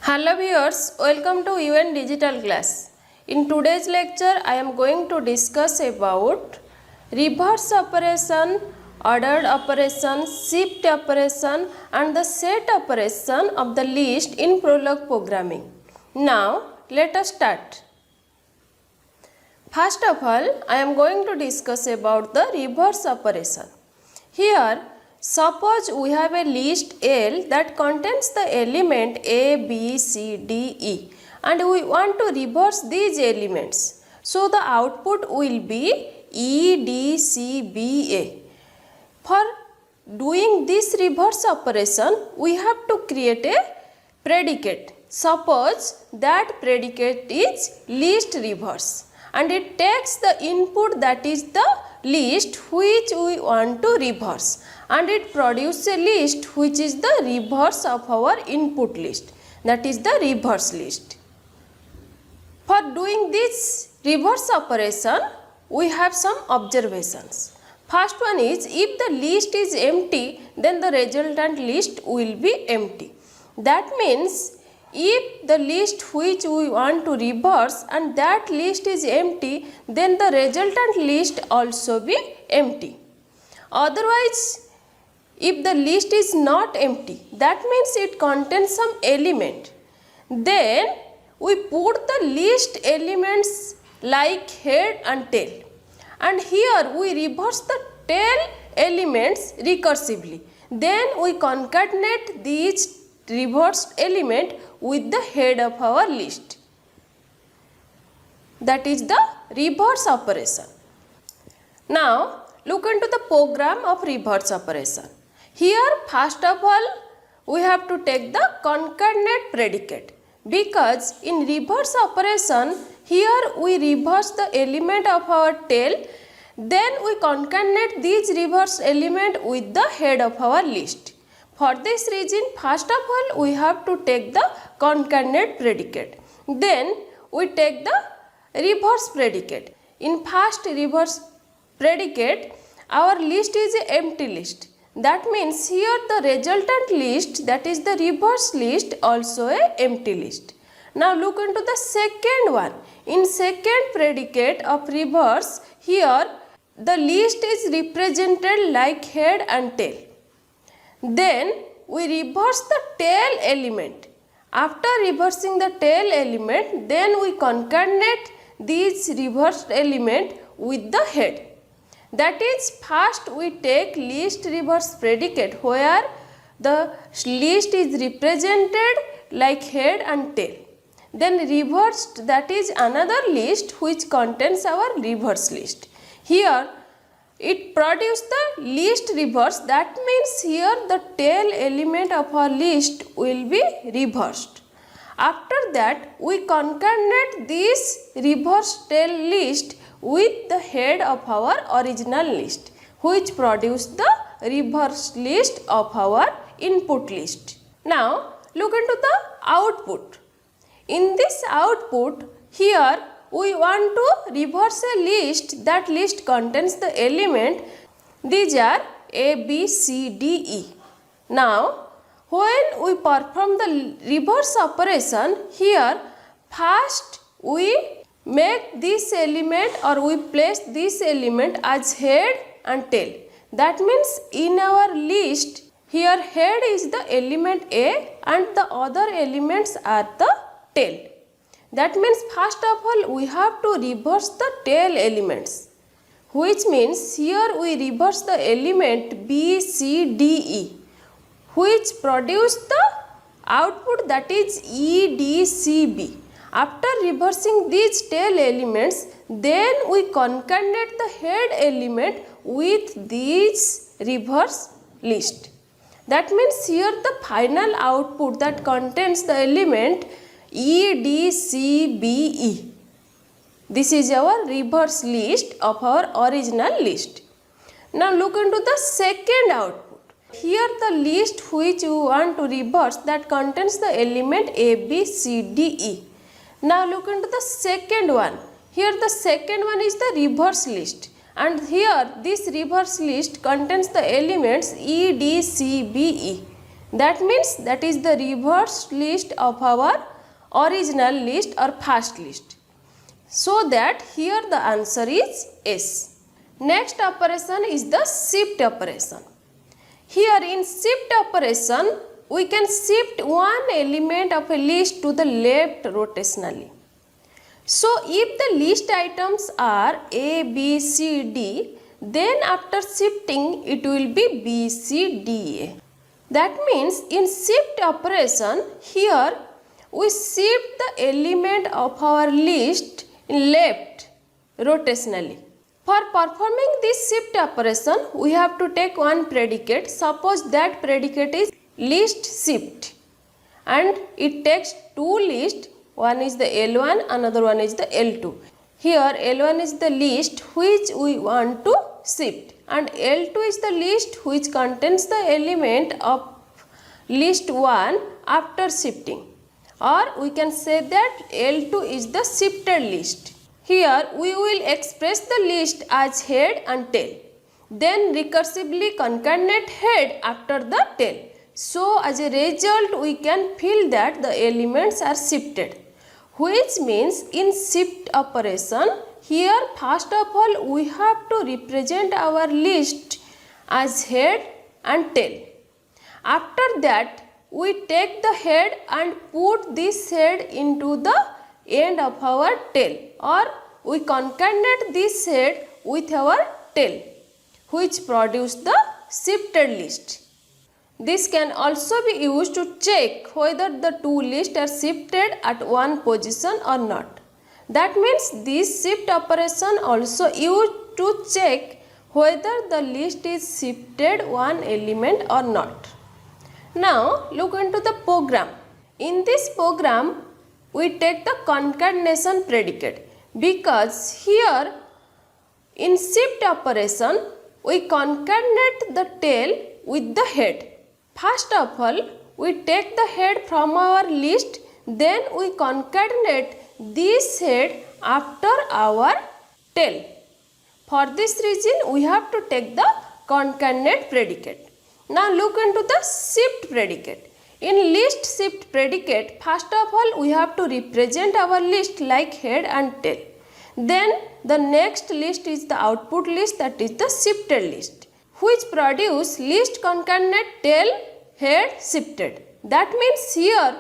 Hello viewers, welcome to UN Digital Class. In today's lecture, I am going to discuss about reverse operation, ordered operation, shift operation and the set operation of the list in Prolog programming. Now, let us start. First of all, I am going to discuss about the reverse operation. Here, suppose we have a list L that contains the element A, B, C, D, E and we want to reverse these elements. So, the output will be E, D, C, B, A. For doing this reverse operation, we have to create a predicate. Suppose that predicate is list reverse and it takes the input that is the list which we want to reverse and it produces a list which is the reverse of our input list, that is the reverse list. For doing this reverse operation, we have some observations. First one is, if the list is empty, then the resultant list will be empty. That means if the list which we want to reverse and that list is empty, then the resultant list also be empty. Otherwise, if the list is not empty, that means it contains some element. Then we put the list elements like head and tail. And here we reverse the tail elements recursively. Then we concatenate these reversed element with the head of our list. That is the reverse operation. Now look into the program of reverse operation. Here first of all we have to take the concatenate predicate, because in reverse operation here we reverse the element of our tail, then we concatenate these reverse element with the head of our list. For this reason, first of all we have to take the concatenate predicate. Then we take the reverse predicate. In first reverse predicate, our list is an empty list. That means here the resultant list, that is the reverse list, also a empty list. Now look into the second one. In second predicate of reverse, here the list is represented like head and tail. Then we reverse the tail element. After reversing the tail element, then we concatenate these reversed element with the head. That is, first we take list reverse predicate where the list is represented like head and tail. Then reversed, that is another list which contains our reverse list. Here it produces the list reverse, that means here the tail element of our list will be reversed. After that we concatenate this reverse tail list with the head of our original list, which produce the reverse list of our input list. Now look into the output. In this output, here we want to reverse a list. That list contains the element. These are A, B, C, D, E. Now when we perform the reverse operation, here first we make this element or we place this element as head and tail. That means in our list, here head is the element A and the other elements are the tail. That means first of all we have to reverse the tail elements, which means here we reverse the element B, C, D, E, which produce the output, that is E, D, C, B. After reversing these tail elements, then we concatenate the head element with this reverse list. That means here the final output that contains the element E, D, C, B, E. This is our reverse list of our original list. Now look into the second output. Here the list which you want to reverse, that contains the element A, B, C, D, E. Now look into the second one. Here the second one is the reverse list, and here this reverse list contains the elements E, D, C, B, E. That means that is the reverse list of our original list or first list. So that here the answer is S. Next operation is the shift operation. Here in shift operation, we can shift one element of a list to the left rotationally. So if the list items are A, B, C, D, then after shifting it will be B, C, D, A. That means in shift operation, here we shift the element of our list in left rotationally. For performing this shift operation, we have to take one predicate. Suppose that predicate is list shift, and it takes two lists. One is the L1, another one is the L2. Here L1 is the list which we want to shift, and L2 is the list which contains the element of list 1 after shifting, or we can say that L2 is the shifted list. Here we will express the list as head and tail, then recursively concatenate head after the tail. So as a result we can feel that the elements are shifted, which means in shift operation, here first of all we have to represent our list as head and tail. After that we take the head and put this head into the end of our tail, or we concatenate this head with our tail, which produce the shifted list. This can also be used to check whether the two lists are shifted at one position or not. That means this shift operation also used to check whether the list is shifted one element or not. Now look into the program. In this program we take the concatenation predicate, because here in shift operation we concatenate the tail with the head. First of all we take the head from our list, then we concatenate this head after our tail. For this reason we have to take the concatenate predicate. Now look into the shift predicate. In list shift predicate, first of all we have to represent our list like head and tail. Then the next list is the output list, that is the shifted list, which produce list concatenate tail head shifted. That means here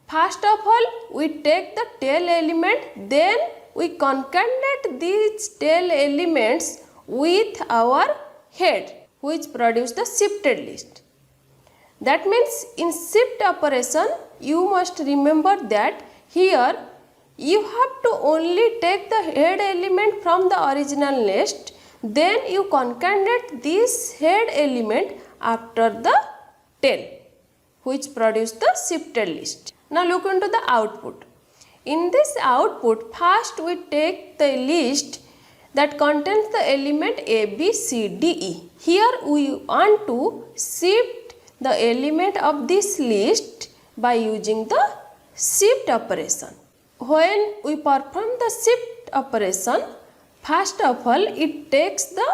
first of all we take the tail element, then we concatenate these tail elements with our head, which produce the shifted list. That means in shift operation you must remember that here you have to only take the head element from the original list, then you concatenate this head element after the tail, which produce the shifted list. Now look into the output. In this output, first we take the list that contains the element A, B, C, D, E. Here we want to shift the element of this list by using the shift operation. When we perform the shift operation, first of all it takes the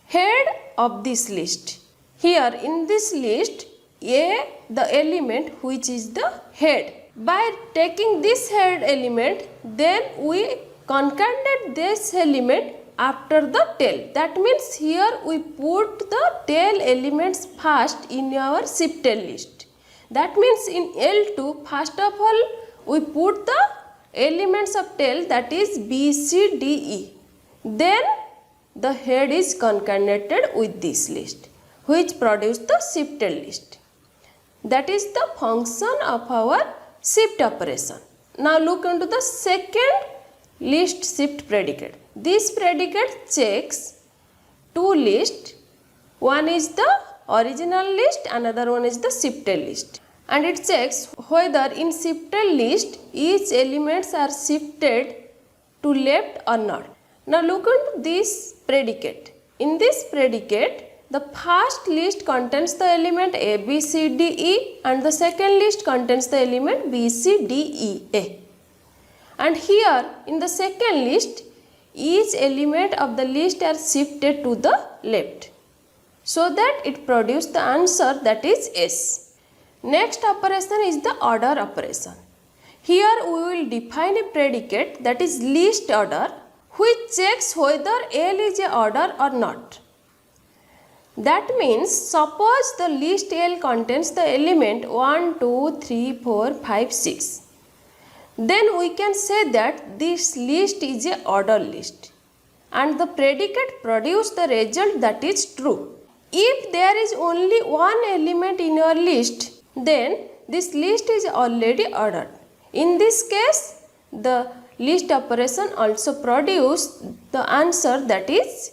head of this list. Here in this list, A, the element which is the head. By taking this head element, then we concatenate this element after the tail. That means here we put the tail elements first in our shifted list. That means in L2, first of all we put the elements of tail, that is B, C, D, E. Then the head is concatenated with this list, which produce the shifted list. That is the function of our shift operation. Now look into the second list shift predicate. This predicate checks two lists. One is the original list, another one is the shifted list. And it checks whether in shifted list each elements are shifted to left or not. Now look into this predicate. In this predicate, the first list contains the element A, B, C, D, E, and the second list contains the element B, C, D, E, A. And here in the second list, each element of the list are shifted to the left, so that it produces the answer, that is S. Next operation is the order operation. Here we will define a predicate that is least order which checks whether L is a order or not. That means suppose the list L contains the element 1, 2, 3, 4, 5, 6. Then we can say that this list is a order list and the predicate produce the result that is true. If there is only one element in your list, then this list is already ordered. In this case, the list operation also produce the answer that is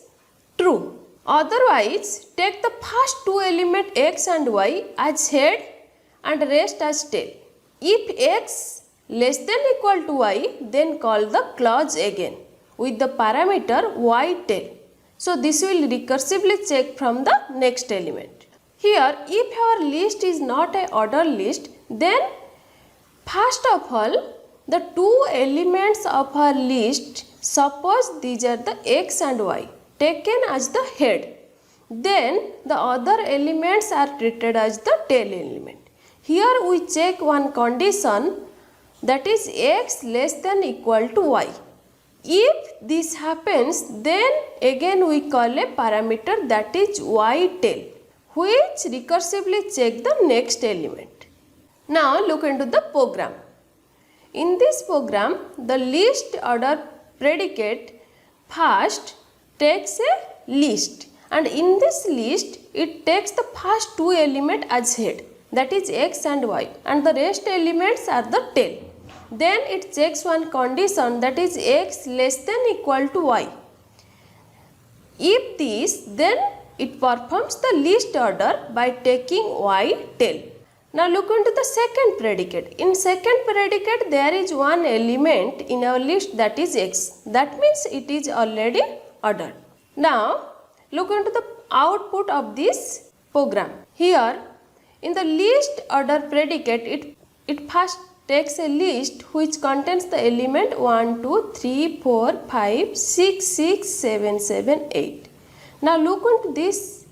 true. Otherwise, take the first two elements x and y as head and rest as tail. If x less than equal to y, then call the clause again with the parameter y tail. So this will recursively check from the next element. Here, if our list is not an order list, then first of all, the two elements of our list, suppose these are the x and y, taken as the head. Then the other elements are treated as the tail element. Here we check one condition, that is x less than equal to y. If this happens, then again we call a parameter that is y tail, which recursively check the next element. Now look into the program. In this program, the list order predicate first takes a list, and in this list it takes the first two elements as head, that is x and y, and the rest elements are the tail. Then it checks one condition, that is x less than equal to y. If this, then it performs the list order by taking y tail. Now look into the second predicate. In second predicate there is one element in our list, that is x. That means it is already ordered. Now look into the output of this program. Here in the list order predicate, it first takes a list which contains the element 1, 2, 3, 4, 5, 6, 6, 7, 7, 8. Now look into this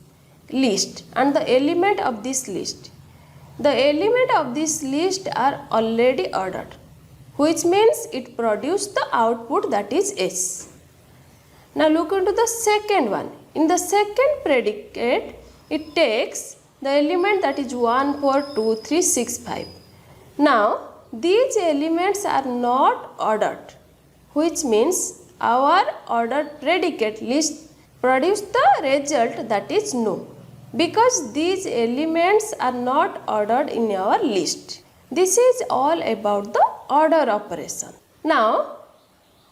list and the element of this list. The element of this list are already ordered, which means it produced the output that is S. Now look into the second one. In the second predicate, it takes the element that is 1, 4, 2, 3, 6, 5. Now these elements are not ordered, which means our ordered predicate list produce the result that is no, because these elements are not ordered in our list. This is all about the order operation. Now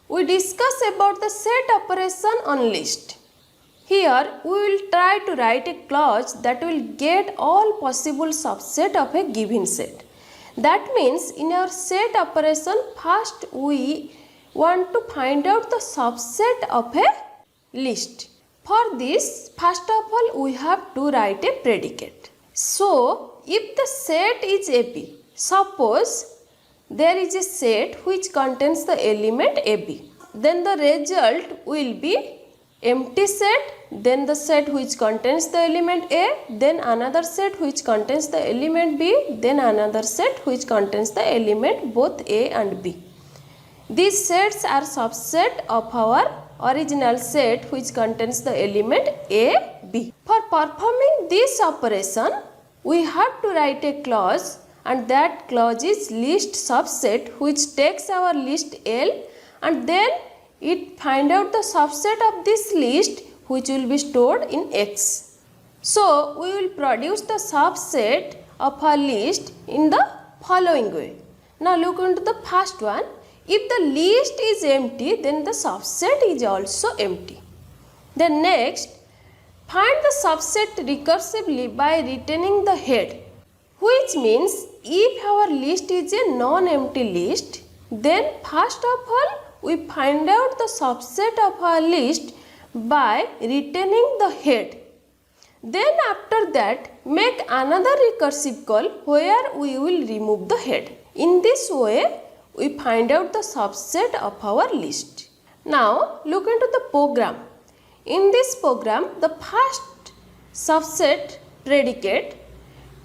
we discuss about the set operation on list. Here we will try to write a clause that will get all possible subset of a given set. That means in our set operation, first we want to find out the subset of a list. For this, first of all we have to write a predicate. So if the set is AB, suppose there is a set which contains the element AB, then the result will be empty set, then the set which contains the element A, then another set which contains the element B, then another set which contains the element both A and B. These sets are subset of our original set which contains the element A, B. For performing this operation, we have to write a clause, and that clause is list subset, which takes our list L and then it find out the subset of this list which will be stored in X. So we will produce the subset of our list in the following way. Now look into the first one. If the list is empty, then the subset is also empty. Then next, find the subset recursively by returning the head, which means if our list is a non-empty list, then first of all we find out the subset of our list by returning the head. Then after that, make another recursive call where we will remove the head. In this way, we find out the subset of our list. Now look into the program. In this program, the first subset predicate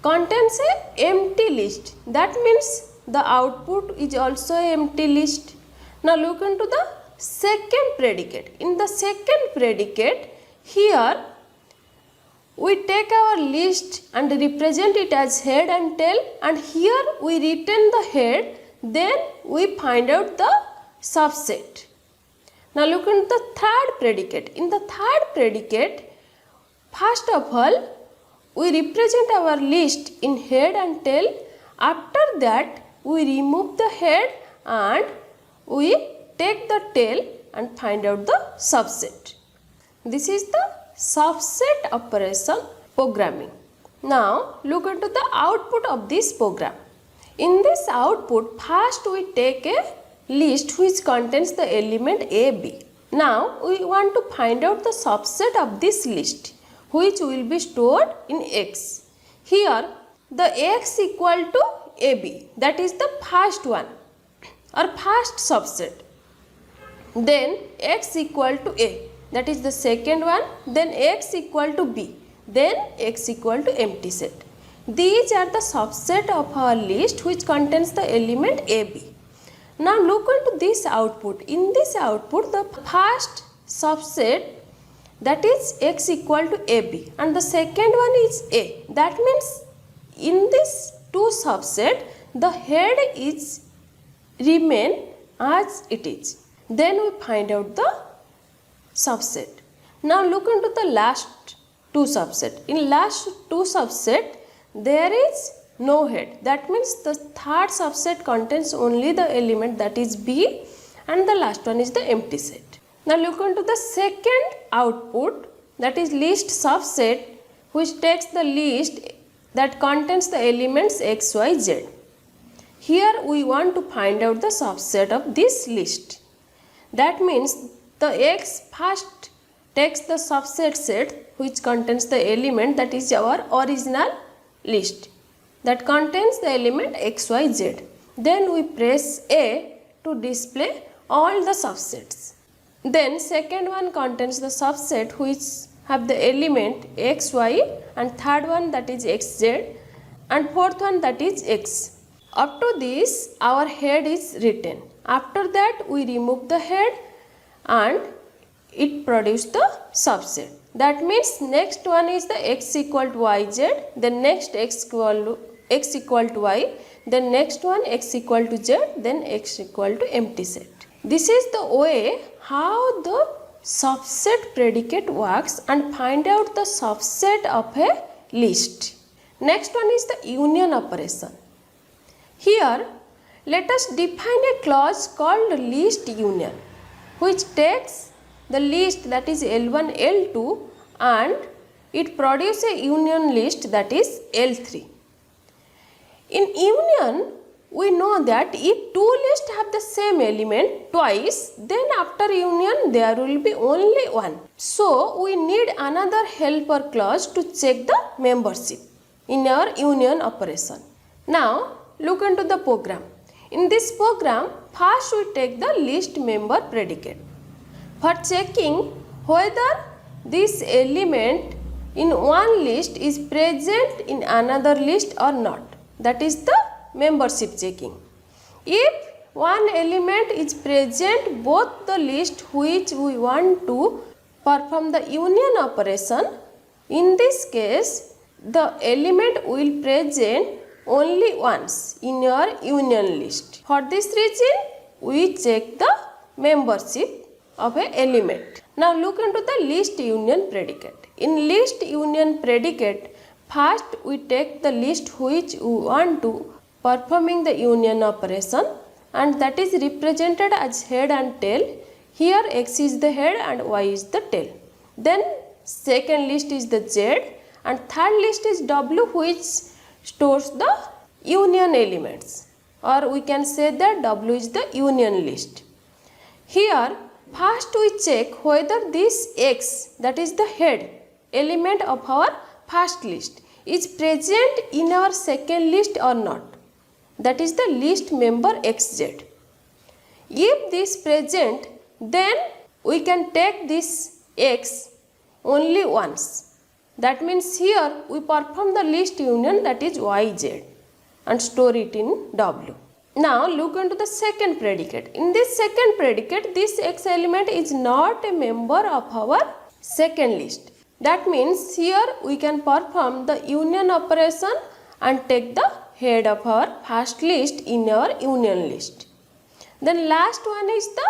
contains a empty list. That means the output is also a empty list. Now look into the second predicate. In the second predicate, here we take our list and represent it as head and tail, and here we retain the head, then we find out the subset. Now look into the third predicate. In the third predicate, first of all, we represent our list in head and tail. After that, we remove the head and we take the tail and find out the subset. This is the subset operation programming. Now look into the output of this program. In this output, first we take a list which contains the element A, B. Now we want to find out the subset of this list which will be stored in X. Here the X equal to AB, that is the first one or first subset. Then X equal to A, that is the second one. Then X equal to B, then X equal to empty set. These are the subset of our list which contains the element AB. Now look into this output. In this output, the first subset, that is X equal to AB, and the second one is A. That means in this two subset, the head is remain as it is. Then we find out the subset. Now look into the last two subset. In last two subset, there is no head. That means the third subset contains only the element, that is B, and the last one is the empty set. Now look into the second output, that is list subset, which takes the list that contains the elements X, Y, Z. Here we want to find out the subset of this list. That means the X first takes the subset set which contains the element, that is our original list that contains the element X, Y, Z. Then we press A to display all the subsets. Then second one contains the subset which have the element X, Y, and third one, that is X, Z, and fourth one, that is X. Up to this our head is written. After that we remove the head and it produces the subset. That means next one is the X equal to Y, Z, then next X equal to Y, then next one X equal to Z, then X equal to empty set. This is the way how the subset predicate works and find out the subset of a list. Next one is the union operation. Here let us define a clause called list union, which takes the list, that is L1, L2, and it produces a union list, that is L3. In union, we know that if two lists have the same element twice, then after union there will be only one. So we need another helper clause to check the membership in our union operation. Now look into the program. In this program, first we take the list member predicate for checking whether this element in one list is present in another list or not. That is the membership checking. If one element is present both the list which we want to perform the union operation, in this case the element will present only once in your union list. For this reason we check the membership of a element. Now look into the list union predicate. In list union predicate, first we take the list which we want to performing the union operation, and that is represented as head and tail. Here X is the head and Y is the tail. Then second list is the Z, and third list is W, which stores the union elements, or we can say that W is the union list. Here first we check whether this X, that is the head element of our first list, is present in our second list or not. That is the list member XZ. If this present, then we can take this X only once. That means here we perform the list union, that is YZ, and store it in W. Now look into the second predicate. In this second predicate, this X element is not a member of our second list. That means here we can perform the union operation and take the head of our first list in our union list. Then last one is the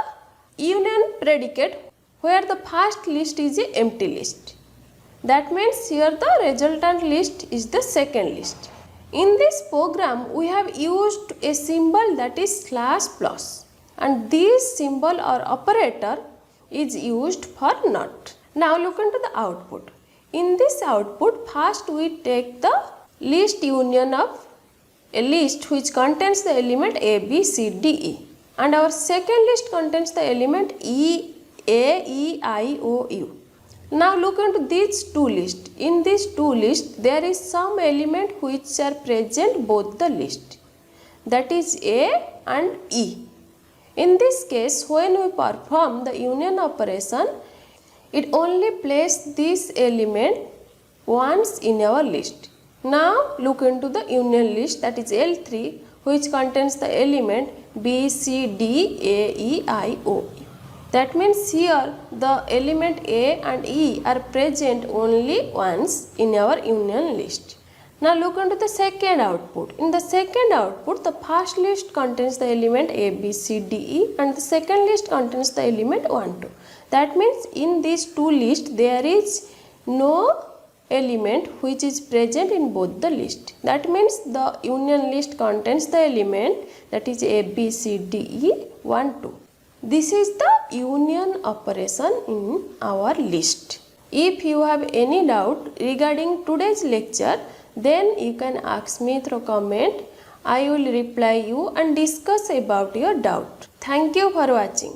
union predicate, where the first list is an empty list. That means here the resultant list is the second list. In this program we have used a symbol, that is slash plus, and this symbol or operator is used for not. Now look into the output. In this output, first we take the list union of a list which contains the element A, B, C, D, E, and our second list contains the element E, A, E, I, O, U. Now look into these two lists. In these two lists there is some element which are present both the list, that is A and E. In this case, when we perform the union operation, it only places this element once in our list. Now look into the union list, that is L3, which contains the element B, C, D, A, E, I, O, U. That means here the element A and E are present only once in our union list. Now look into the second output. In the second output, the first list contains the element A, B, C, D, E, and the second list contains the element 1, 2. That means in these two lists there is no element which is present in both the list. That means the union list contains the element, that is A, B, C, D, E, 1, 2. This is the union operation in our list. If you have any doubt regarding today's lecture, then you can ask me through comment. I will reply you and discuss about your doubt. Thank you for watching.